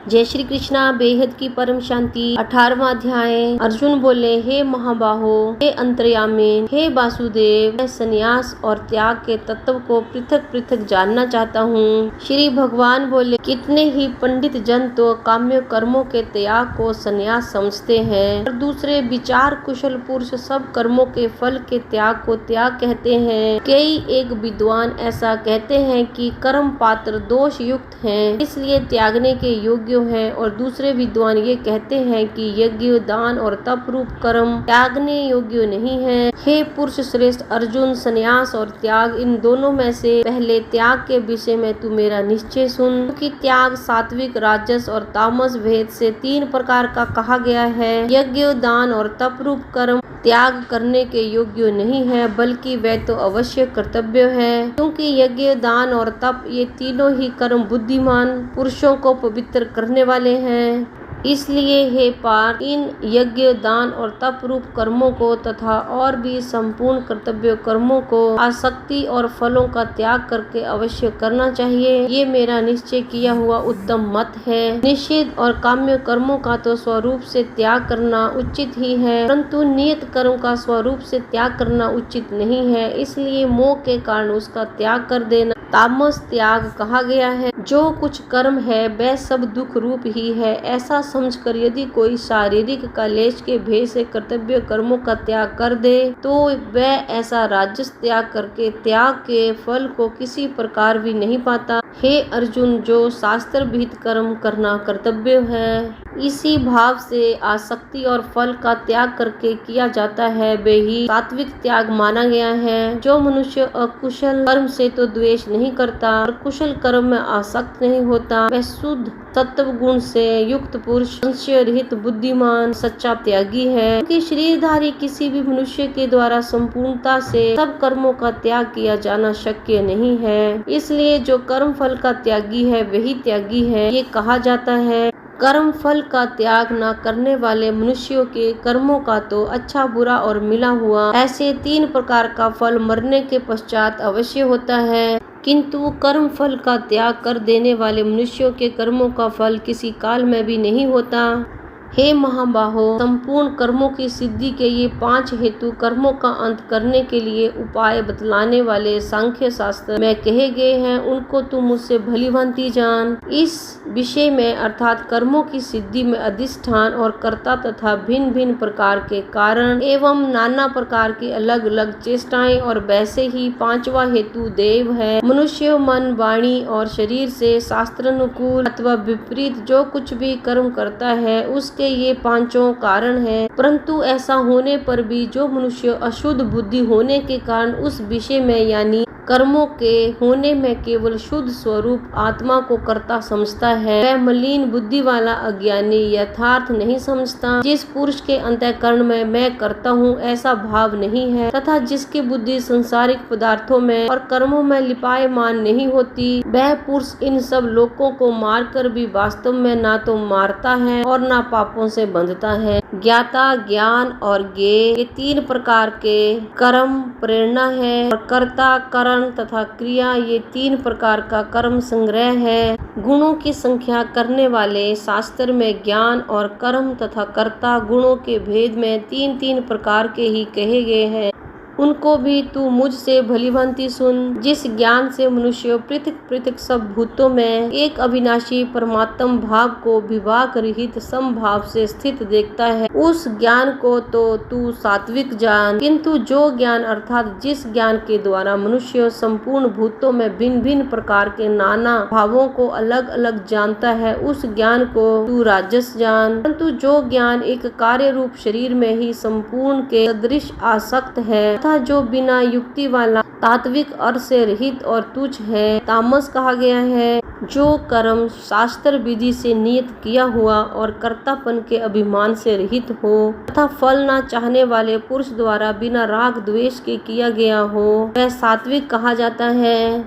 जय श्री कृष्णा। बेहद की परम शांति। 18वां अध्याय। अर्जुन बोले, हे महाबाहो, हे अंतर्यामी, हे वासुदेव, मैं संन्यास और त्याग के तत्व को पृथक पृथक जानना चाहता हूँ। श्री भगवान बोले, कितने ही पंडित जन तो काम्य कर्मों के त्याग को संन्यास समझते हैं और दूसरे विचार कुशल पुरुष सब कर्मों के फल के त्याग को त्याग कहते हैं। कई एक विद्वान ऐसा कहते हैं कि कर्म पात्र दोष युक्त हैं, इसलिए त्यागने के योग्य है, और दूसरे विद्वान ये कहते हैं कि यज्ञ, दान और तप रूप कर्म त्यागने योग्य नहीं है। हे पुरुष श्रेष्ठ अर्जुन, संन्यास और त्याग, इन दोनों में से पहले त्याग के विषय में तू मेरा निश्चय सुन, क्योंकि त्याग सात्विक, राजस और तामस भेद से 3 प्रकार का कहा गया है। यज्ञ, दान और तप रूप कर्म त्याग करने के योग्य नहीं है, बल्कि वे तो अवश्य कर्तव्य है, क्योंकि यज्ञ, दान और तप ये तीनों ही कर्म बुद्धिमान पुरुषों को पवित्र करने वाले हैं। इसलिए हे पार्थ, इन यज्ञ, दान और तप रूप कर्मों को तथा और भी संपूर्ण कर्तव्य कर्मों को आसक्ति और फलों का त्याग करके अवश्य करना चाहिए। ये मेरा निश्चय किया हुआ उत्तम मत है। निषिद्ध और काम्य कर्मों का तो स्वरूप से त्याग करना उचित ही है, परंतु नियत कर्म का स्वरूप से त्याग करना उचित नहीं है, इसलिए मोह के कारण उसका त्याग कर देना तामस त्याग कहा गया है। जो कुछ कर्म है वह सब दुख रूप ही है, ऐसा समझकर यदि कोई शारीरिक क्लेश के भेद से कर्तव्य कर्मों का त्याग कर दे तो वह ऐसा राजस त्याग करके त्याग के फल को किसी प्रकार भी नहीं पाता। हे अर्जुन, जो शास्त्र विहित कर्म करना कर्तव्य है, इसी भाव से आसक्ति और फल का त्याग करके किया जाता है, वे ही सात्विक त्याग माना गया है। जो मनुष्य अकुशल कर्म से तो द्वेष नहीं करता और कुशल कर्म में आसक्त नहीं होता, वह शुद्ध सत्व गुण से युक्त पुरुष, संशय रहित बुद्धिमान, सच्चा त्यागी है। क्योंकि शरीरधारी किसी भी मनुष्य के द्वारा संपूर्णता से सब कर्मों का त्याग किया जाना शक्य नहीं है, इसलिए जो कर्म फल का त्यागी है वही त्यागी है। ये कहा जाता है, कर्म फल का त्याग न करने वाले मनुष्यों के कर्मों का तो अच्छा बुरा और मिला हुआ ऐसे 3 प्रकार का फल मरने के पश्चात अवश्य होता है, किंतु कर्म फल का त्याग कर देने वाले मनुष्यों के कर्मों का फल किसी काल में भी नहीं होता। हे महाबाहो, संपूर्ण कर्मों की सिद्धि के ये 5 हेतु कर्मों का अंत करने के लिए उपाय बतलाने वाले सांख्य शास्त्र में कहे गए हैं, उनको तुम मुझसे भली भांति जान। इस विषय में अर्थात कर्मों की सिद्धि में अधिष्ठान और कर्ता तथा भिन्न भिन्न प्रकार के कारण एवं नाना प्रकार की अलग अलग चेष्टाएं, और वैसे ही 5वां हेतु देव है। मनुष्य मन, वाणी और शरीर से शास्त्रानुकूल अथवा विपरीत जो कुछ भी कर्म करता है उसके ये 5 कारण हैं, परंतु ऐसा होने पर भी जो मनुष्य अशुद्ध बुद्धि होने के कारण उस विषय में यानी कर्मों के होने में केवल शुद्ध स्वरूप आत्मा को कर्ता समझता है, वह मलिन बुद्धि वाला अज्ञानी यथार्थ नहीं समझता। जिस पुरुष के अंतःकरण में मैं करता हूँ ऐसा भाव नहीं है, तथा जिसकी बुद्धि संसारिक पदार्थों में और कर्मों में लिपायमान नहीं होती, वह पुरुष इन सब लोगों को मारकर भी वास्तव में ना तो मारता है और ना पापों से बंधता है। ज्ञाता, ज्ञान और ज्ञेय ये 3 प्रकार के कर्म प्रेरणा है, और कर्ता, करण तथा क्रिया ये 3 प्रकार का कर्म संग्रह है। गुणों की संख्या करने वाले शास्त्र में ज्ञान और कर्म तथा कर्ता गुणों के भेद में 3-3 प्रकार के ही कहे गए हैं, उनको भी तू मुझसे भली भांति सुन। जिस ज्ञान से मनुष्य पृथक पृथक सब भूतों में एक अविनाशी परमात्म भाव को विभाग रहित समभाव से स्थित देखता है, उस ज्ञान को तो तू सात्विक जान, किंतु जो ज्ञान अर्थात जिस ज्ञान के द्वारा मनुष्य संपूर्ण भूतों में भिन्न भिन्न प्रकार के नाना भावों को अलग अलग जानता है, उस ज्ञान को तू राजस जान। परंतु जो ज्ञान एक कार्य रूप शरीर में ही संपूर्ण के सदृश आसक्त है तथा जो बिना युक्ति वाला तात्विक अर्थ से रहित और तुच्छ है, तामस कहा गया है। जो कर्म शास्त्र विधि से नियत किया हुआ और कर्तापन के अभिमान से रहित हो तथा फल न चाहने वाले पुरुष द्वारा बिना राग द्वेष के किया गया हो, वह सात्विक कहा जाता है।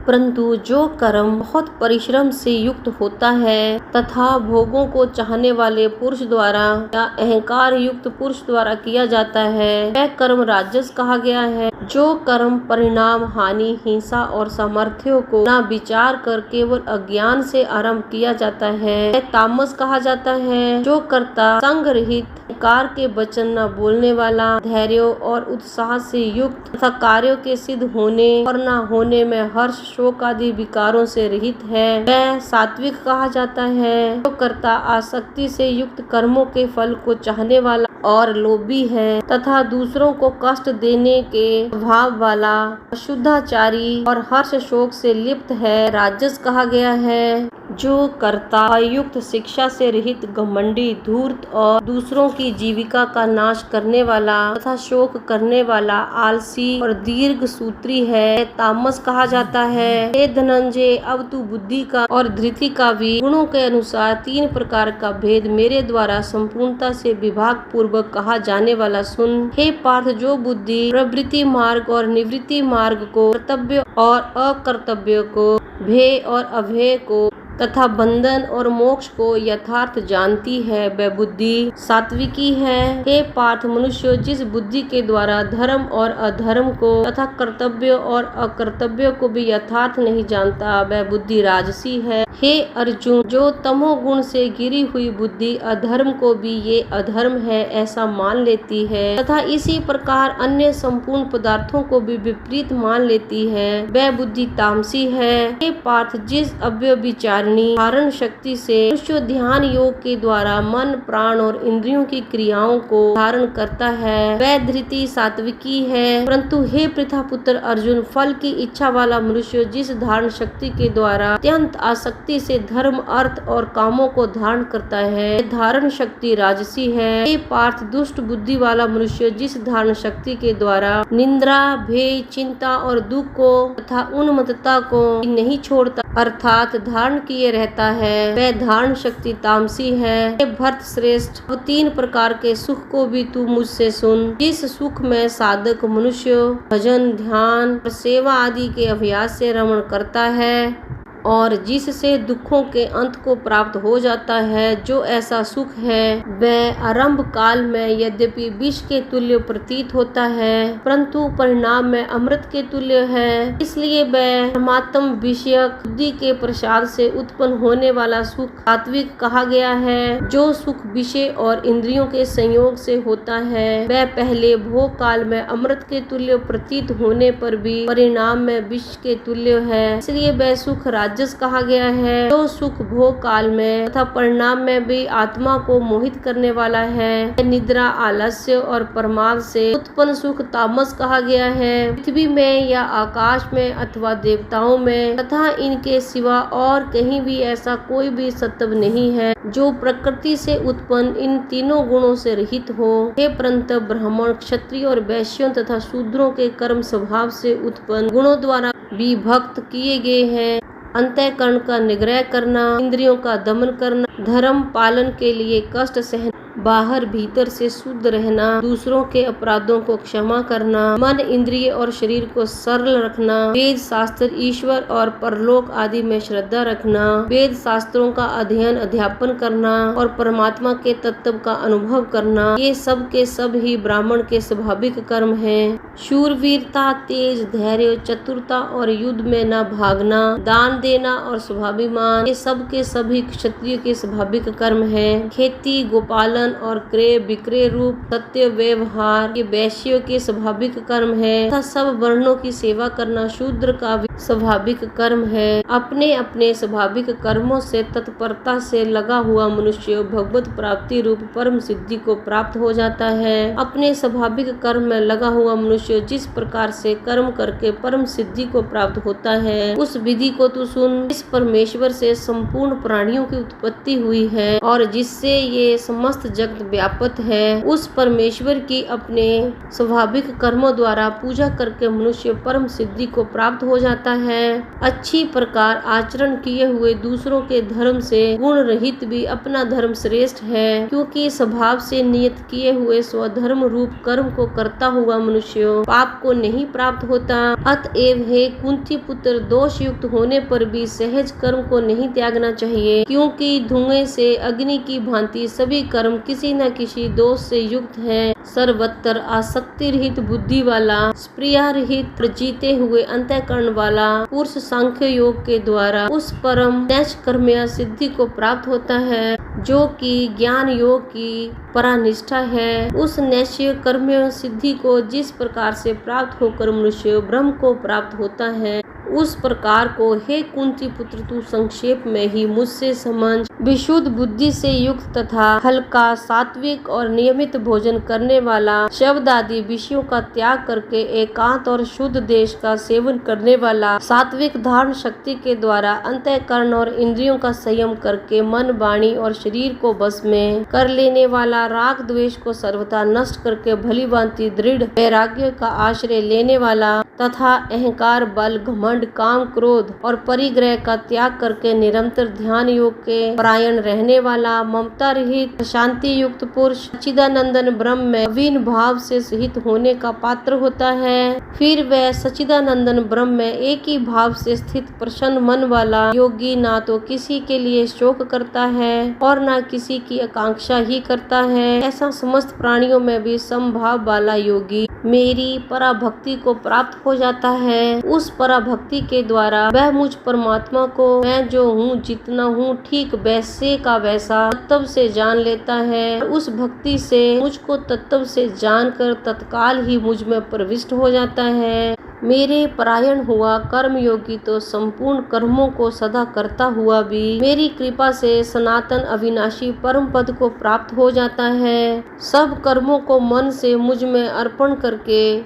परंतु जो कर्म बहुत परिश्रम से युक्त होता है तथा भोगों को चाहने वाले पुरुष द्वारा या अहंकार युक्त पुरुष द्वारा किया जाता है, वह कर्म राजस कहा गया है। जो कर्म परिणाम, हानि, हिंसा और सामर्थ्यों को ना विचार कर केवल अज्ञान से आरंभ किया जाता है तामस कहा जाता है। जो कर्ता संग रहित, कार के वचन न बोलने वाला, धैर्य और उत्साह से युक्त तथा कार्यों के सिद्ध होने और न होने में हर्ष, शोक आदि विकारों से रहित है, वह सात्विक कहा जाता है। जो कर्ता आसक्ति से युक्त, कर्मों के फल को चाहने वाला और लोभी है तथा दूसरों को कष्ट देने के भाव वाला, अशुद्धाचारी और हर्ष शोक से लिप्त है, राजस कहा गया है। जो कर्ता अयुक्त, शिक्षा से रहित, घमंडी, धूर्त और दूसरों की जीविका का नाश करने वाला तथा शोक करने वाला, आलसी और दीर्घ सूत्री है, तामस कहा जाता है। हे धनंजय, अब तू बुद्धि का और धृति का भी गुणों के अनुसार 3 प्रकार का भेद मेरे द्वारा संपूर्णता से विभाग पूर्वक कहा जाने वाला सुन। हे पार्थ, जो बुद्धि प्रवृत्ति मार्ग और निवृत्ति मार्ग को, कर्तव्य और अकर्तव्य को, भेय और अभेय को तथा बंधन और मोक्ष को यथार्थ जानती है, वह बुद्धि सात्विकी है। हे पार्थ, मनुष्य जिस बुद्धि के द्वारा धर्म और अधर्म को तथा कर्तव्य और अकर्तव्य को भी यथार्थ नहीं जानता, वह बुद्धि राजसी है। हे अर्जुन, जो तमोगुण से गिरी हुई बुद्धि अधर्म को भी ये अधर्म है ऐसा मान लेती है तथा इसी प्रकार अन्य संपूर्ण पदार्थों को भी विपरीत मान लेती है, वह बुद्धि तामसी है। हे पार्थ, जिस अव्यभिचारिणी धारण शक्ति से मनुष्य ध्यान योग के द्वारा मन, प्राण और इंद्रियों की क्रियाओं को धारण करता है, वह धृति सात्विकी है। परंतु हे पृथापुत्र अर्जुन, फल की इच्छा वाला मनुष्य जिस धारण शक्ति के द्वारा अत्यंत आसक्ति से धर्म, अर्थ और कामों को धारण करता है, धारण शक्ति राजसी है। हे पार्थ, दुष्ट बुद्धि वाला मनुष्य जिस धारण शक्ति के द्वारा निंद्रा, भय, चिंता और दुख को तथा उन्मत्तता को नहीं छोड़ता अर्थात धारण किए रहता है, वह धारण शक्ति तामसी है। हे भरत श्रेष्ठ, अब 3 प्रकार के सुख को भी तू मुझसे सुन। जिस सुख में साधक मनुष्य भजन, ध्यान और सेवा आदि के अभ्यास से रमण करता है और जिससे दुखों के अंत को प्राप्त हो जाता है, जो ऐसा सुख है वह आरंभ काल में यद्यपि विष के तुल्य प्रतीत होता है, परंतु परिणाम में अमृत के तुल्य है। इसलिए वह परमात्म विषयक बुद्धि के प्रसाद से उत्पन्न होने वाला सुख सात्विक कहा गया है। जो सुख विषय और इंद्रियों के संयोग से होता है, वह पहले भोग काल में अमृत के तुल्य प्रतीत होने पर भी परिणाम में विष के तुल्य है, इसलिए वह सुख राजस कहा गया है। जो सुख भोग काल में तथा परिणाम में भी आत्मा को मोहित करने वाला है, निद्रा, आलस्य और प्रमाद से उत्पन्न सुख तामस कहा गया है। पृथ्वी में या आकाश में अथवा देवताओं में तथा इनके सिवा और कहीं भी ऐसा कोई भी सत्व नहीं है जो प्रकृति से उत्पन्न इन तीनों गुणों से रहित हो। हे परंतु ब्राह्मण, क्षत्रिय और वैश्यों तथा शूद्रों के कर्म स्वभाव से उत्पन्न गुणों द्वारा विभक्त किए गए हैं। अंतःकरण का निग्रह करना, इंद्रियों का दमन करना, धर्म पालन के लिए कष्ट सहना, बाहर भीतर से शुद्ध रहना, दूसरों के अपराधों को क्षमा करना, मन, इंद्रिय और शरीर को सरल रखना, वेद शास्त्र, ईश्वर और परलोक आदि में श्रद्धा रखना, वेद शास्त्रों का अध्ययन अध्यापन करना और परमात्मा के तत्व का अनुभव करना, ये सब के सब ही ब्राह्मण के स्वाभाविक कर्म हैं। शूरवीरता, तेज, धैर्य, चतुरता और युद्ध में न भागना, दान देना और स्वाभिमान, ये सब के सभी क्षत्रिय के स्वाभाविक कर्म हैं। खेती, गोपालन और क्रय विक्रय रूप सत्य व्यवहार ये वैश्यों के स्वाभाविक कर्म है तथा सब वर्णों की सेवा करना शूद्र का भी स्वाभाविक कर्म है। अपने अपने स्वाभाविक कर्मों से तत्परता से लगा हुआ मनुष्य भगवत प्राप्ति रूप परम सिद्धि को प्राप्त हो जाता है। अपने स्वाभाविक कर्म में लगा हुआ मनुष्य जिस प्रकार से कर्म करके परम सिद्धि को प्राप्त होता है, उस विधि को तू सुन। इस परमेश्वर से संपूर्ण प्राणियों की उत्पत्ति हुई है और जिससे ये समस्त जगत व्यापक है, उस परमेश्वर की अपने स्वाभाविक कर्मों द्वारा पूजा करके मनुष्य परम सिद्धि को प्राप्त हो जाता है। अच्छी प्रकार आचरण किए हुए दूसरों के धर्म से गुण रहित भी अपना धर्म श्रेष्ठ है, क्योंकि स्वभाव से नियत किए हुए स्वधर्म रूप कर्म को करता हुआ मनुष्य पाप को नहीं प्राप्त होता। अतएव हे कुंती पुत्र, दोष युक्त होने पर भी सहज कर्म को नहीं त्यागना चाहिए, क्योंकि धुएं से अग्नि की भांति सभी कर्म किसी न किसी दोष से युक्त है, सर्वत्र आसक्ति रहित बुद्धि वाला, स्प्रिया रहित जीते हुए अंतःकरण वाला पुरुष सांख्य योग के द्वारा उस परम नैष्कर्म्य सिद्धि को प्राप्त होता है जो कि ज्ञान योग की परानिष्ठा है। उस नैष्कर्म्य सिद्धि को जिस प्रकार से प्राप्त होकर मनुष्य ब्रह्म को प्राप्त होता है, उस प्रकार को हे कुंती पुत्र तू संक्षेप में ही मुझसे समझ। विशुद्ध बुद्धि से युक्त तथा हल्का, सात्विक और नियमित भोजन करने वाला, शब्द आदि विषयों का त्याग करके एकांत और शुद्ध देश का सेवन करने वाला, सात्विक धारण शक्ति के द्वारा अंतःकरण और इंद्रियों का संयम करके मन, वाणी और शरीर को बस में कर लेने वाला, राग द्वेष को सर्वथा नष्ट करके भली भांति दृढ़ वैराग्य का आश्रय लेने वाला तथा अहंकार, बल, घमंड, काम, क्रोध और परिग्रह का त्याग करके निरंतर ध्यान योग के परायण रहने वाला, ममता रहित शांति युक्त पुरुष सच्चिदानंदन ब्रह्म में अवीन भाव से सहित होने का पात्र होता है। फिर वह सच्चिदानंदन ब्रह्म में एक ही भाव से स्थित प्रसन्न मन वाला योगी ना तो किसी के लिए शोक करता है और ना किसी की आकांक्षा ही करता है। ऐसा समस्त प्राणियों में भी समभाव वाला योगी मेरी पराभक्ति को प्राप्त हो जाता है। उस पराभक्ति के द्वारा वह मुझ परमात्मा को मैं जो हूँ, जितना हूँ, ठीक वैसे का वैसा तत्व से जान लेता है। उस भक्ति से मुझको तत्व से जानकर तत्काल ही मुझ में प्रविष्ट हो जाता है। मेरे परायण हुआ कर्म योगी तो संपूर्ण कर्मों को सदा करता हुआ भी मेरी कृपा से सनातन अविनाशी परम पद को प्राप्त हो जाता है। सब कर्मों को मन से मुझ में अर्पण करके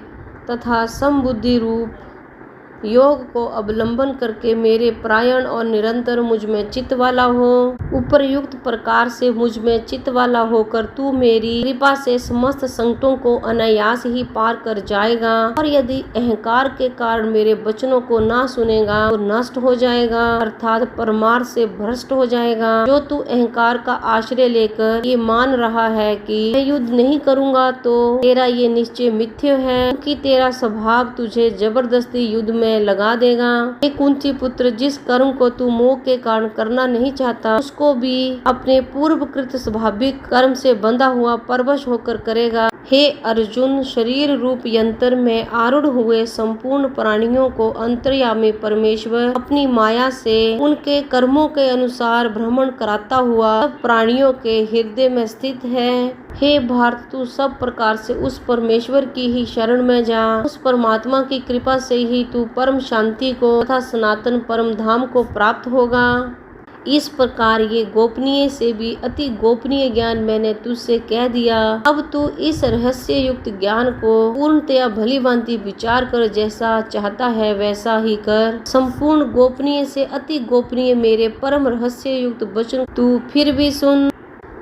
तथा समबुद्धि रूप योग को अवलंबन करके मेरे परायण और निरंतर मुझ में चित्त वाला हो। उपरयुक्त प्रकार से मुझ में चित्त वाला होकर तू मेरी कृपा से समस्त संकटों को अनायास ही पार कर जाएगा और यदि अहंकार के कारण मेरे वचनों को ना सुनेगा तो नष्ट हो जाएगा, अर्थात परमार्थ से भ्रष्ट हो जाएगा। जो तू अहंकार का आश्रय लेकर ये मान रहा है कि मैं युद्ध नहीं करूंगा तो तेरा ये निश्चय मिथ्य है, क्योंकि तेरा स्वभाव तुझे जबरदस्ती युद्ध में लगा देगा। हे कुंती पुत्र, जिस कर्म को तू मोह के कारण करना नहीं चाहता उसको भी अपने पूर्वकृत स्वाभाविक कर्म से बंधा हुआ परवश होकर करेगा। हे अर्जुन, शरीर रूप यंत्र में आरूढ़ हुए संपूर्ण प्राणियों को अंतर्यामी परमेश्वर अपनी माया से उनके कर्मों के अनुसार भ्रमण कराता हुआ सब प्राणियों के हृदय में स्थित है। हे भारत, तू सब प्रकार से उस परमेश्वर की ही शरण में जा। उस परमात्मा की कृपा से ही तू परम शांति को तथा सनातन परम धाम को प्राप्त होगा। इस प्रकार ये गोपनीय से भी अति गोपनीय ज्ञान मैंने तुझसे कह दिया। अब तू इस रहस्य युक्त ज्ञान को पूर्णतया भली भांति विचार कर जैसा चाहता है वैसा ही कर। संपूर्ण गोपनीय से अति गोपनीय मेरे परम रहस्य युक्त वचन तू फिर भी सुन।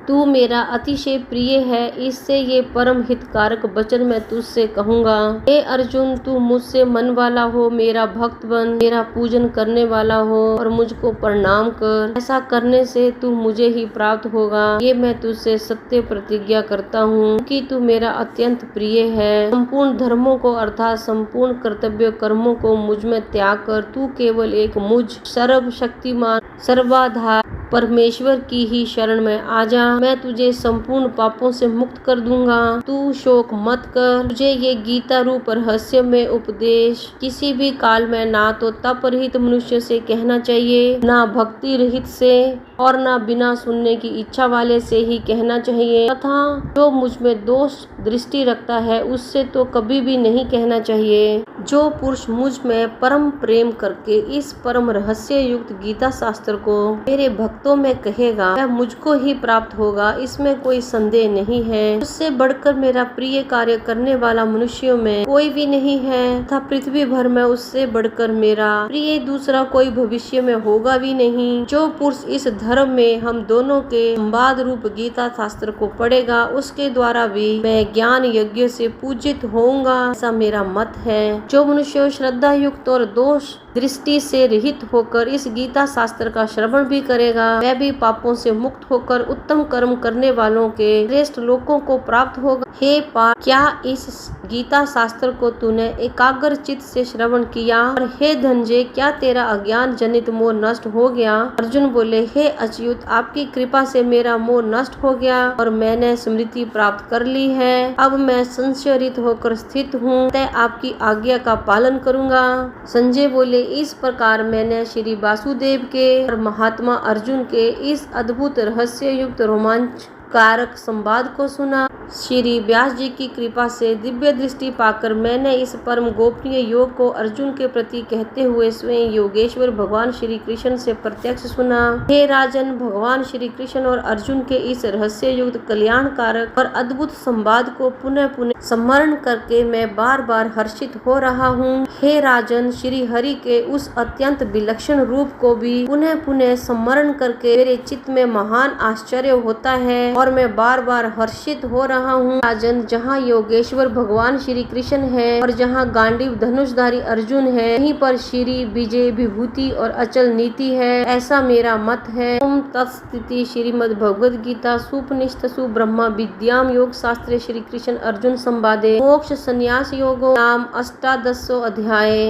तू मेरा अतिशय प्रिय है, इससे ये परम हितकारक वचन मैं तुझसे कहूँगा। हे अर्जुन, तू मुझसे मन वाला हो, मेरा भक्त बन, मेरा पूजन करने वाला हो और मुझको प्रणाम कर। ऐसा करने से तू मुझे ही प्राप्त होगा, ये मैं तुझसे सत्य प्रतिज्ञा करता हूँ, कि तू मेरा अत्यंत प्रिय है। संपूर्ण धर्मों को अर्थात संपूर्ण कर्तव्य कर्मों को मुझ में त्याग कर तू केवल एक मुझ सर्वशक्तिमान सर्वाधार परमेश्वर की ही शरण में आ जा। मैं तुझे संपूर्ण पापों से मुक्त कर दूंगा। तू शोक मत कर। तुझे ये गीता रूप रहस्य में उपदेश किसी भी काल में ना तो तप रहित मनुष्य से कहना चाहिए, ना भक्ति रहित से और ना बिना सुनने की इच्छा वाले से ही कहना चाहिए, तथा जो मुझ में दोष दृष्टि रखता है उससे तो कभी भी नहीं कहना चाहिए। जो पुरुष मुझ में परम प्रेम करके इस परम रहस्य युक्त गीता शास्त्र को मेरे भक्तों में कहेगा वह मुझको ही प्राप्त होगा, इसमें कोई संदेह नहीं है। उससे बढ़कर मेरा प्रिय कार्य करने वाला मनुष्यों में कोई भी नहीं है, तथा पृथ्वी भर में उससे बढ़कर मेरा प्रिय दूसरा कोई भविष्य में होगा भी नहीं। जो पुरुष इस धर्म में हम दोनों के संवाद रूप गीता शास्त्र को पढ़ेगा उसके द्वारा भी मैं ज्ञान यज्ञ से पूजित होऊंगा, ऐसा मेरा मत है। जो मनुष्य श्रद्धा युक्त और दोष दृष्टि से रहित होकर इस गीता शास्त्र का श्रवण भी करेगा वह भी पापों से मुक्त होकर उत्तम कर्म करने वालों के श्रेष्ठ लोकों को प्राप्त होगा। हे पार्थ, क्या इस गीता शास्त्र को तूने एकाग्र चित्त से श्रवण किया और हे धनंजय क्या तेरा अज्ञान जनित मोह नष्ट हो गया? अर्जुन बोले हे अच्युत आपकी कृपा से मेरा मोह नष्ट हो गया और मैंने स्मृति प्राप्त कर ली है। अब मैं संशयरहित होकर स्थित हूँ, तय आपकी आज्ञा का पालन करूँगा। संजय बोले इस प्रकार मैंने श्री वासुदेव के और महात्मा अर्जुन के इस अद्भुत रहस्य युक्त रोमांच कारक संवाद को सुना। श्री व्यास जी की कृपा से दिव्य दृष्टि पाकर मैंने इस परम गोपनीय योग को अर्जुन के प्रति कहते हुए स्वयं योगेश्वर भगवान श्री कृष्ण से प्रत्यक्ष सुना। हे राजन, भगवान श्री कृष्ण और अर्जुन के इस रहस्य युक्त कल्याण कारक और अद्भुत संवाद को पुनः पुनः स्मरण करके मैं बार बार हर्षित हो रहा हूँ। हे राजन, श्री हरि के उस अत्यंत विलक्षण रूप को भी पुनः पुनः स्मरण करके मेरे चित्त में महान आश्चर्य होता है और मैं बार बार हर्षित हो रहा हूँ। राजन, जहाँ योगेश्वर भगवान श्री कृष्ण है और जहाँ गांडीव धनुषधारी अर्जुन है, वहीं पर श्री विजय विभूति और अचल नीति है, ऐसा मेरा मत है। ओम तत्सदिति। श्रीमद् भगवद गीता सुपनिषत्सु ब्रह्म विद्याम योग शास्त्रे श्री कृष्ण अर्जुन संवादे मोक्ष संन्यास योगो नाम 18 अध्याय।